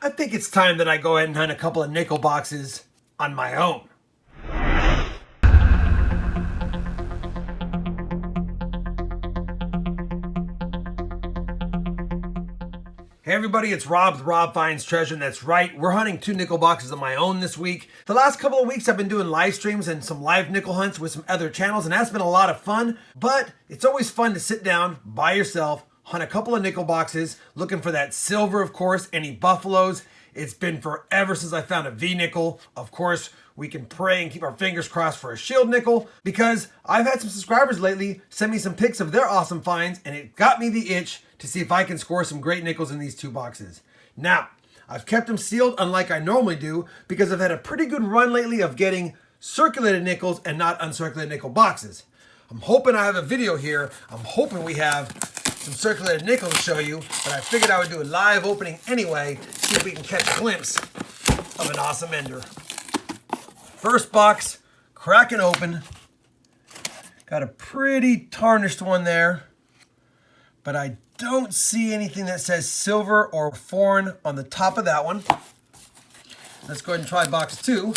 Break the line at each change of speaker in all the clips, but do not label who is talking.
I think it's time that I go ahead and hunt a couple of nickel boxes on my own. Hey everybody, it's Rob with RobFindsTreasure, and that's right, we're hunting 2 nickel boxes on my own this week. The last couple of weeks I've been doing live streams and some live nickel hunts with some other channels, and that's been a lot of fun, but it's always fun to sit down by yourself, hunt a couple of nickel boxes, looking for that silver, of course, any buffaloes. It's been forever since I found a V nickel. Of course, we can pray and keep our fingers crossed for a shield nickel, because I've had some subscribers lately send me some pics of their awesome finds, and it got me the itch to see if I can score some great nickels in these 2 boxes. Now, I've kept them sealed unlike I normally do, because I've had a pretty good run lately of getting circulated nickels and not uncirculated nickel boxes. I'm hoping I have a video here. I'm hoping we have some circulated nickel to show you, but I figured I would do a live opening anyway, see if we can catch a glimpse of an awesome ender. First box, cracking open. Got a pretty tarnished one there, but I don't see anything that says silver or foreign on the top of that one. Let's go ahead and try box 2.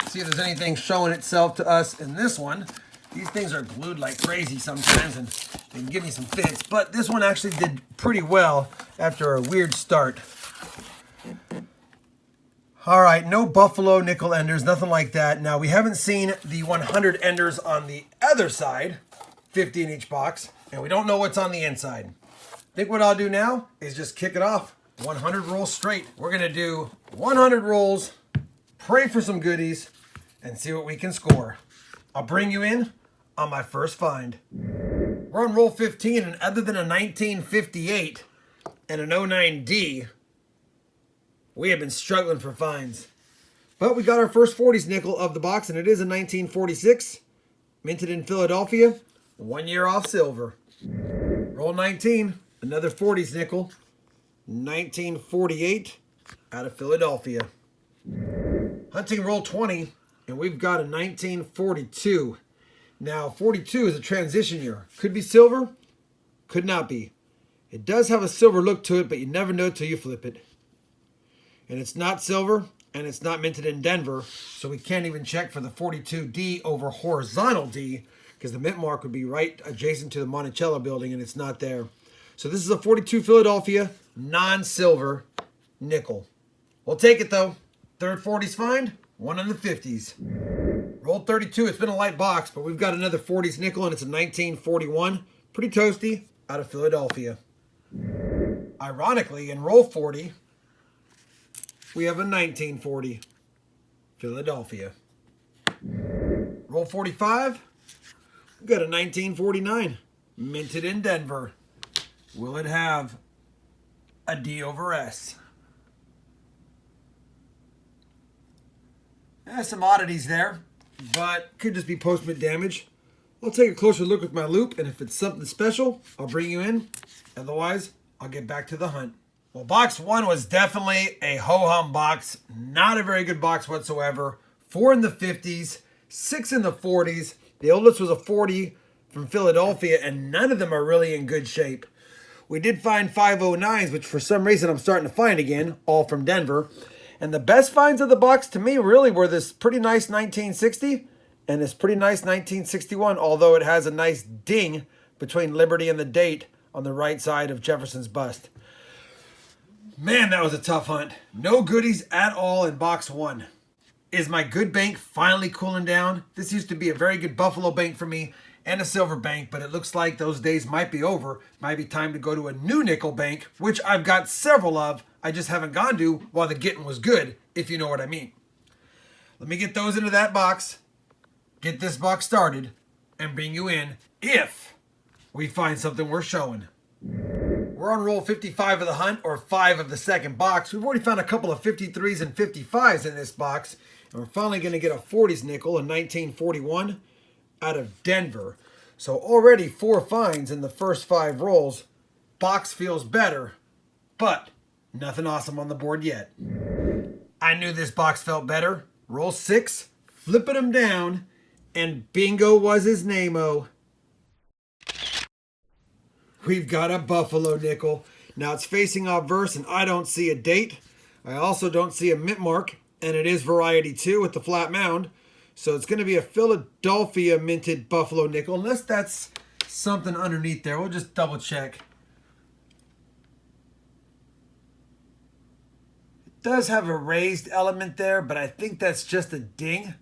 See if there's anything showing itself to us in this one. These things are glued like crazy sometimes, and they can give me some fits, but this one actually did pretty well after a weird start. All right, no buffalo nickel enders, nothing like that. Now, we haven't seen the 100 enders on the other side, 50 in each box, and we don't know what's on the inside. I think what I'll do now is just kick it off. 100 rolls straight. We're gonna do 100 rolls, pray for some goodies, and see what we can score. I'll bring you in on my first find. We're on roll 15, and other than a 1958 and an 09D, we have been struggling for finds. But we got our first 40s nickel of the box, and it is a 1946, minted in Philadelphia, 1 year off silver. Roll 19, another 40s nickel, 1948, out of Philadelphia. Hunting roll 20, and we've got a 1942. Now, 42 is a transition year. Could be silver, could not be. It does have a silver look to it, but you never know till you flip it. And it's not silver, and it's not minted in Denver, so we can't even check for the 42D over horizontal D, because the mint mark would be right adjacent to the Monticello building, and it's not there. So this is a 42 Philadelphia, non-silver nickel. We'll take it, though. Third 40s find, one in the 50s. Roll 32, it's been a light box, but we've got another 40s nickel, and it's a 1941. Pretty toasty, out of Philadelphia. Ironically, in roll 40, we have a 1940, Philadelphia. Roll 45, we've got a 1949, minted in Denver. Will it have a D over S? Some oddities there, but could just be post-mint damage. I'll take a closer look with my loop, and if it's something special, I'll bring you in. Otherwise, I'll get back to the hunt. Well, box 1 was definitely a ho-hum box. Not a very good box whatsoever. 4 in the 50s, 6 in the 40s. The oldest was a 40 from Philadelphia, and none of them are really in good shape. We did find 509s, which for some reason I'm starting to find again, all from Denver. And the best finds of the box to me really were this pretty nice 1960 and this pretty nice 1961, although it has a nice ding between Liberty and the date on the right side of Jefferson's bust. Man, that was a tough hunt. No goodies at all in box 1. Is my good bank finally cooling down? This used to be a very good buffalo bank for me and a silver bank, but it looks like those days might be over. Might be time to go to a new nickel bank, which I've got several of. I just haven't gone to while the getting was good, if you know what I mean. Let me get those into that box, get this box started, and bring you in if we find something worth showing. We're on roll 55 of the hunt, or 5 of the second box. We've already found a couple of 53s and 55s in this box, and we're finally going to get a 40s nickel, a 1941, out of Denver. So already 4 finds in the first 5 rolls. Box feels better, but nothing awesome on the board yet. I knew this box felt better. Roll 6, flipping him down, and bingo was his name-o. We've got a buffalo nickel. Now it's facing obverse and I don't see a date. I also don't see a mint mark, and it is variety 2 with the flat mound. So it's going to be a Philadelphia minted buffalo nickel, unless that's something underneath there. We'll just double check. It does have a raised element there, but I think that's just a ding.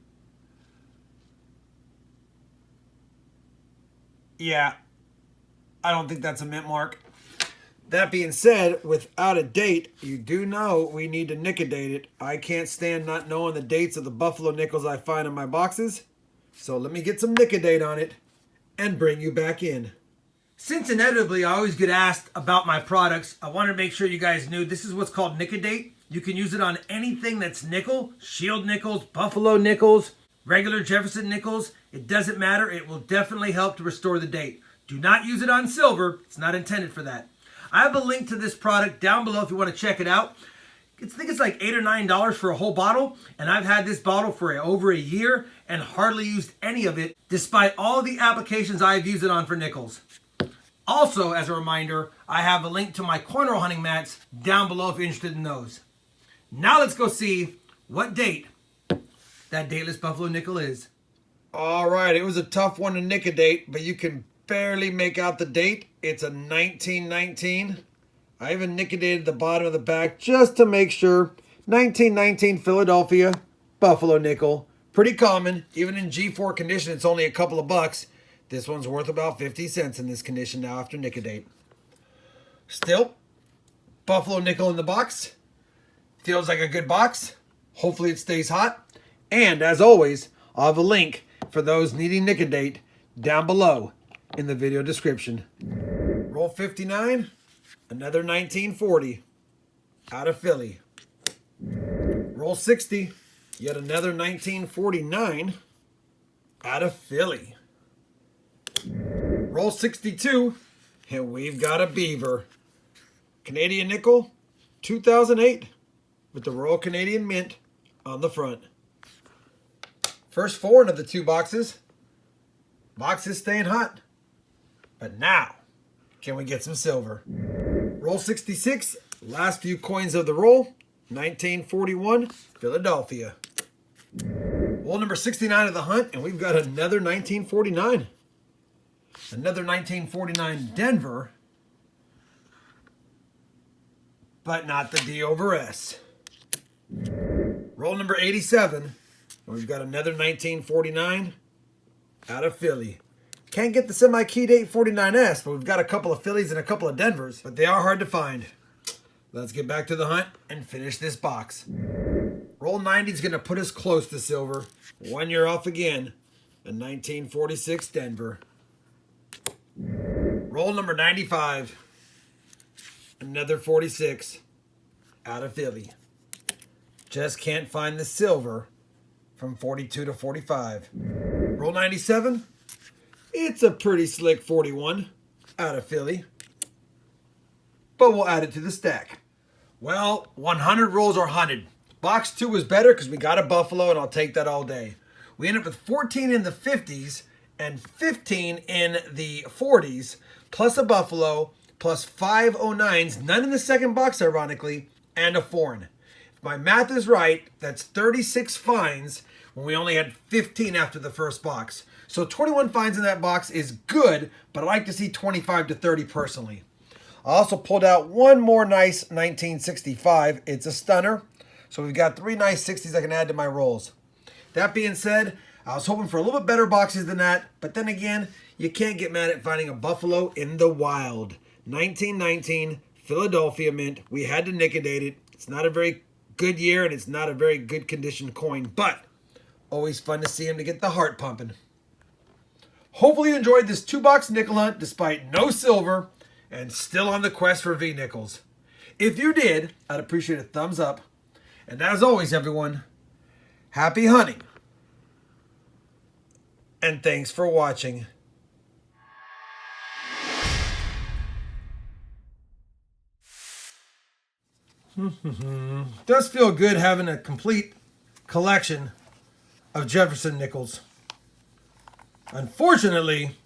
Yeah, I don't think that's a mint mark. That being said, without a date, you do know we need to nicodate it. I can't stand not knowing the dates of the buffalo nickels I find in my boxes. So let me get some nicodate on it and bring you back in. Since inevitably I always get asked about my products, I wanted to make sure you guys knew this is what's called nicodate. You can use it on anything that's nickel, shield nickels, buffalo nickels, regular Jefferson nickels. It doesn't matter. It will definitely help to restore the date. Do not use it on silver. It's not intended for that. I have a link to this product down below if you want to check it out. I think it's like $8 or $9 for a whole bottle, and I've had this bottle for over a year and hardly used any of it, despite all the applications I've used it on for nickels. Also, as a reminder, I have a link to my cornrow hunting mats down below if you're interested in those. Now let's go see what date that dateless buffalo nickel is. All right, it was a tough one to nicodate, but you can barely make out the date. It's a 1919. I even nicodated the bottom of the back just to make sure. 1919 Philadelphia buffalo nickel. Pretty common. Even in G4 condition, it's only a couple of bucks. This one's worth about 50 cents in this condition now after nicodate. Still, buffalo nickel in the box. Feels like a good box. Hopefully it stays hot. And as always, I'll have a link for those needing nicodate down below in the video description. Roll 59, another 1940 out of Philly. Roll 60, yet another 1949 out of Philly. Roll 62, and we've got a beaver. Canadian nickel, 2008, with the Royal Canadian Mint on the front. First 4 into the 2 boxes. Box is staying hot. But now, can we get some silver? Roll 66, last few coins of the roll. 1941, Philadelphia. Roll number 69 of the hunt, and we've got another 1949. Another 1949 Denver, but not the D over S. Roll number 87, and we've got another 1949 out of Philly. Can't get the semi-key date 49S, but we've got a couple of Phillies and a couple of Denvers, but they are hard to find. Let's get back to the hunt and finish this box. Roll 90 is going to put us close to silver. 1 year off again, a 1946 Denver. Roll number 95, another 46 out of Philly. Just can't find the silver from 42 to 45. Roll 97. It's a pretty slick 41 out of Philly, but we'll add it to the stack. Well, 100 rolls are hunted. Box 2 was better because we got a buffalo, and I'll take that all day. We ended up with 14 in the 50s and 15 in the 40s, plus a buffalo, plus 5 09s, none in the second box, ironically, and a foreign. If my math is right, that's 36 finds when we only had 15 after the first box. So 21 finds in that box is good, but I like to see 25 to 30 personally. I also pulled out one more nice 1965. It's a stunner. So we've got 3 nice 60s I can add to my rolls. That being said, I was hoping for a little bit better boxes than that, but then again, you can't get mad at finding a buffalo in the wild. 1919 Philadelphia Mint. We had to nicodate it. It's not a very good year, and it's not a very good condition coin, but always fun to see him to get the heart pumping. Hopefully you enjoyed this 2-box nickel hunt despite no silver and still on the quest for V-nickels. If you did, I'd appreciate a thumbs up. And as always, everyone, happy hunting. And thanks for watching. Does feel good having a complete collection of Jefferson nickels. Unfortunately,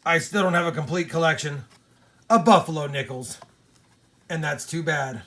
I still don't have a complete collection of buffalo nickels. And that's too bad.